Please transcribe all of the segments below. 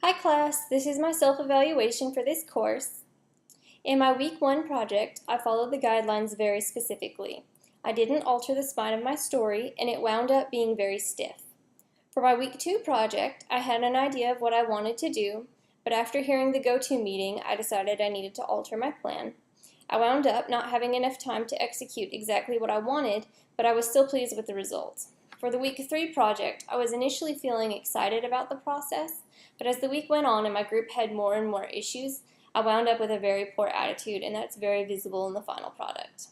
Hi class, this is my self-evaluation for this course. In my week 1 project, I followed the guidelines very specifically. I didn't alter the spine of my story and it wound up being very stiff. For my week 2 project, I had an idea of what I wanted to do, but after hearing the go-to meeting, I decided I needed to alter my plan. I wound up not having enough time to execute exactly what I wanted, but I was still pleased with the results. For the week 3 project, I was initially feeling excited about the process, but as the week went on and my group had more and more issues, I wound up with a very poor attitude, and that's very visible in the final product.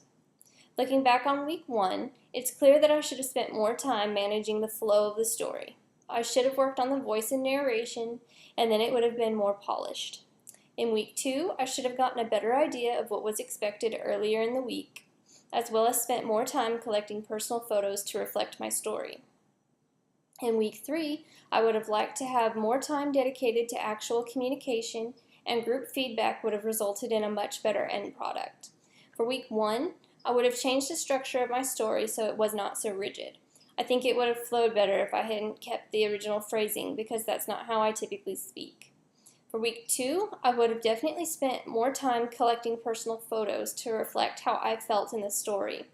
Looking back on week 1, it's clear that I should have spent more time managing the flow of the story. I should have worked on the voice and narration, and then it would have been more polished. In week 2, I should have gotten a better idea of what was expected earlier in the week, as well as spent more time collecting personal photos to reflect my story. In week 3, I would have liked to have more time dedicated to actual communication, and group feedback would have resulted in a much better end product. For week 1, I would have changed the structure of my story so it was not so rigid. I think it would have flowed better if I hadn't kept the original phrasing, because that's not how I typically speak. For week 2, I would have definitely spent more time collecting personal photos to reflect how I felt in the story.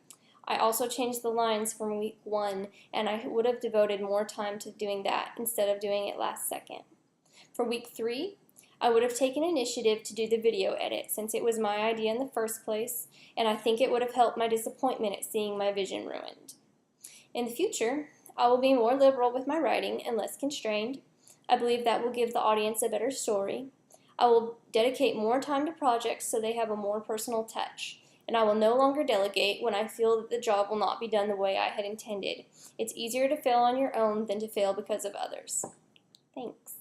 I also changed the lines from week 1, and I would have devoted more time to doing that instead of doing it last second. For week 3, I would have taken initiative to do the video edit since it was my idea in the first place, and I think it would have helped my disappointment at seeing my vision ruined. In the future, I will be more liberal with my writing and less constrained. I believe that will give the audience a better story. I will dedicate more time to projects so they have a more personal touch, and I will no longer delegate when I feel that the job will not be done the way I had intended. It's easier to fail on your own than to fail because of others. Thanks.